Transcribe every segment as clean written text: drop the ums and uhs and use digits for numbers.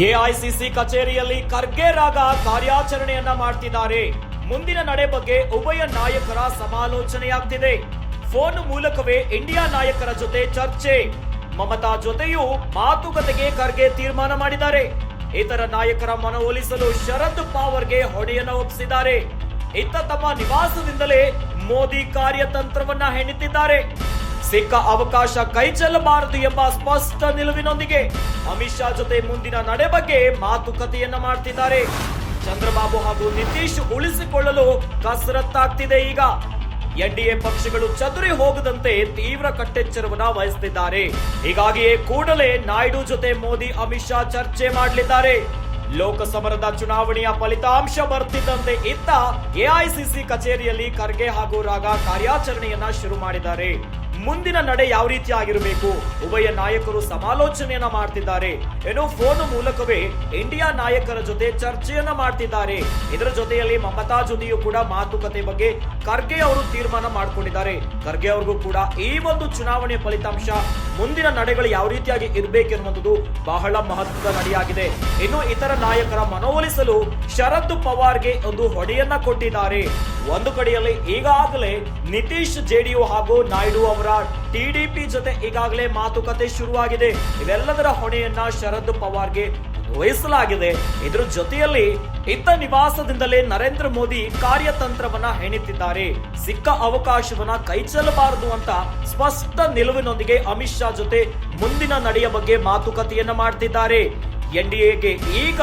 AICC ಕಚೇರಿಯಲ್ಲಿ ಖರ್ಗೆ ರಾಗ ಕಾರ್ಯಾಚರಣೆಯನ್ನ ಮಾಡ್ತಿದ್ದಾರೆ. ಮುಂದಿನ ನಡೆ ಬಗ್ಗೆ ಉಭಯ ನಾಯಕರ ಸಮಾಲೋಚನೆಯಾಗ್ತಿದೆ. ಫೋನ್ ಮೂಲಕವೇ ಇಂಡಿಯಾ ನಾಯಕರ ಜೊತೆ ಚರ್ಚೆ. ಮಮತಾ ಜೊತೆಯೂ ಮಾತುಕತೆಗೆ ಖರ್ಗೆ ತೀರ್ಮಾನ ಮಾಡಿದ್ದಾರೆ. ಇತರ ನಾಯಕರ ಮನವೊಲಿಸಲು ಶರದ್ ಪವಾರ್ಗೆ ಹೊಣೆಯನ್ನ ಒಪ್ಪಿಸಿದ್ದಾರೆ. ಇತ್ತ ತಮ್ಮ ನಿವಾಸದಿಂದಲೇ ಮೋದಿ ಕಾರ್ಯತಂತ್ರವನ್ನ ಹೆಣಿತಿದ್ದಾರೆ. ಸಿಕ್ಕ ಅವಕಾಶ ಕೈ ಚೆಲ್ಲಬಾರದು ಎಂಬ ಸ್ಪಷ್ಟ ನಿಲುವಿನೊಂದಿಗೆ ಅಮಿತ್ ಶಾ ಜೊತೆ ಮುಂದಿನ ನಡೆ ಬಗ್ಗೆ ಮಾತುಕತೆಯನ್ನ ಮಾಡ್ತಿದ್ದಾರೆ. ಚಂದ್ರಬಾಬು ಹಾಗೂ ನಿತೀಶ್ ಉಳಿಸಿಕೊಳ್ಳಲು ಕಸರತ್ತಾಗ್ತಿದೆ. ಈಗ ಎನ್ಡಿಎ ಪಕ್ಷಗಳು ಚದುರಿ ಹೋಗದಂತೆ ತೀವ್ರ ಕಟ್ಟೆಚ್ಚರವನ್ನ ವಹಿಸುತ್ತಿದ್ದಾರೆ. ಹೀಗಾಗಿಯೇ ಕೂಡಲೇ ನಾಯ್ಡು ಜೊತೆ ಮೋದಿ ಅಮಿತ್ ಶಾ ಚರ್ಚೆ ಮಾಡಲಿದ್ದಾರೆ. ಲೋಕಸಭಾದ ಚುನಾವಣೆಯ ಫಲಿತಾಂಶ ಬರ್ತಿದ್ದಂತೆ ಇತ್ತ ಎಐಸಿಸಿ ಕಚೇರಿಯಲ್ಲಿ ಖರ್ಗೆ ಹಾಗೂ ರಾಗ ಕಾರ್ಯಾಚರಣೆಯನ್ನ ಶುರು ಮಾಡಿದ್ದಾರೆ. ಮುಂದಿನ ನಡೆ ಯಾವ ರೀತಿ ಆಗಿರಬೇಕು, ಉಭಯ ನಾಯಕರು ಸಮಾಲೋಚನೆಯನ್ನ ಮಾಡ್ತಿದ್ದಾರೆ. ಏನೋ ಫೋನ್ ಮೂಲಕವೇ ಇಂಡಿಯಾ ನಾಯಕರ ಜೊತೆ ಚರ್ಚೆಯನ್ನ ಮಾಡ್ತಿದ್ದಾರೆ. ಇದರ ಜೊತೆಯಲ್ಲಿ ಮಮತಾ ಜೊತೆಯೂ ಕೂಡ ಮಾತುಕತೆ ಬಗ್ಗೆ ಖರ್ಗೆ ಅವರು ತೀರ್ಮಾನ ಮಾಡ್ಕೊಂಡಿದ್ದಾರೆ. ಖರ್ಗೆ ಅವ್ರಿಗೂ ಕೂಡ ಈ ಒಂದು ಚುನಾವಣೆ ಫಲಿತಾಂಶ ಮುಂದಿನ ನಡೆಗಳು ಯಾವ ರೀತಿಯಾಗಿ ಇರಬೇಕೆನ್ನುವುದು ಬಹಳ ಮಹತ್ವದ ನಡೆಯಾಗಿದೆ. ಇನ್ನು ಇತರ ನಾಯಕರ ಮನವೊಲಿಸಲು ಶರದ್ ಪವಾರ್ಗೆ ಒಂದು ಹೊಡೆಯನ್ನ ಕೊಟ್ಟಿದ್ದಾರೆ. ಒಂದು ಕಡೆಯಲ್ಲಿ ಈಗಾಗಲೇ ನಿತೀಶ್ ಜೆಡಿಯು ಹಾಗೂ ನಾಯ್ಡು ಅವರ ಟಿಡಿಪಿ ಜೊತೆ ಈಗಾಗಲೇ ಮಾತುಕತೆ ಶುರುವಾಗಿದೆ. ಇವೆಲ್ಲದರ ಹೊಣೆಯನ್ನ ಶರದ್ ಪವಾರ್ಗೆ ವಹಿಸಲಾಗಿದೆ. ಇದರ ಜೊತೆಯಲ್ಲಿ ಇತ್ತ ನಿವಾಸದಿಂದಲೇ ನರೇಂದ್ರ ಮೋದಿ ಕಾರ್ಯತಂತ್ರವನ್ನ ಹೆಣಿತಿದ್ದಾರೆ. ಸಿಕ್ಕ ಅವಕಾಶವನ್ನ ಕೈಚೆಲ್ಲಬಾರದು ಅಂತ ಸ್ಪಷ್ಟ ನಿಲುವಿನೊಂದಿಗೆ ಅಮಿತ್ ಶಾ ಜೊತೆ ಮುಂದಿನ ನಡೆಯ ಬಗ್ಗೆ ಮಾತುಕತೆಯನ್ನ ಮಾಡ್ತಿದ್ದಾರೆ. ಎನ್ಡಿಎಗೆ ಈಗ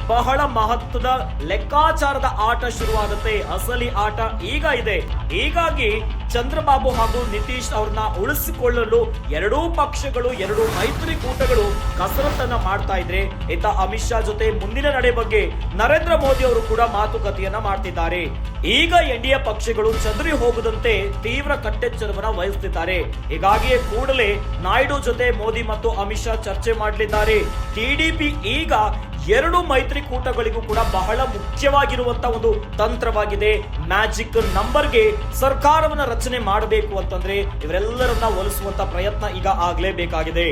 ಬಹಳ ಮಹತ್ವದ ಲೆಕ್ಕಾಚಾರದ ಆಟ ಶುರುವಾಗುತ್ತೆ. ಅಸಲಿ ಆಟ ಈಗ ಇದೆ. ಹೀಗಾಗಿ ಚಂದ್ರಬಾಬು ಹಾಗೂ ನಿತೀಶ್ ಅವ್ರನ್ನ ಉಳಿಸಿಕೊಳ್ಳಲು ಎರಡೂ ಪಕ್ಷಗಳು, ಎರಡು ಮೈತ್ರಿಕೂಟಗಳು ಕಸರತ್ತನ್ನ ಮಾಡ್ತಾ ಇದ್ರೆ, ಇತ್ತ ಅಮಿತ್ ಶಾ ಜೊತೆ ಮುಂದಿನ ನಡೆ ಬಗ್ಗೆ ನರೇಂದ್ರ ಮೋದಿ ಅವರು ಕೂಡ ಮಾತುಕತೆಯನ್ನ ಮಾಡ್ತಿದ್ದಾರೆ. ಈಗ ಎನ್ಡಿಎ ಪಕ್ಷಗಳು ಚದುರಿ ಹೋಗದಂತೆ ತೀವ್ರ ಕಟ್ಟೆಚ್ಚರವನ್ನ ವಹಿಸುತ್ತಿದ್ದಾರೆ. ಹೀಗಾಗಿಯೇ ಕೂಡಲೇ ನಾಯ್ಡು ಜೊತೆ ಮೋದಿ ಮತ್ತು ಅಮಿತ್ ಶಾ ಚರ್ಚೆ ಮಾಡಲಿದ್ದಾರೆ. ಟಿಡಿಪಿ ಈಗ ಎರಡು ಮೈತ್ರಿಕೂಟಗಳಿಗೂ ಕೂಡ ಬಹಳ ಮುಖ್ಯವಾಗಿರುವಂತಹ ಒಂದು ತಂತ್ರವಾಗಿದೆ. ಮ್ಯಾಜಿಕ್ ನಂಬರ್ಗೆ ಸರ್ಕಾರವನ್ನ ರಚನೆ ಮಾಡಬೇಕು ಅಂತಂದ್ರೆ ಇವರೆಲ್ಲರನ್ನ ಒಲಿಸುವಂತ ಪ್ರಯತ್ನ ಈಗ ಆಗ್ಲೇಬೇಕಾಗಿದೆ.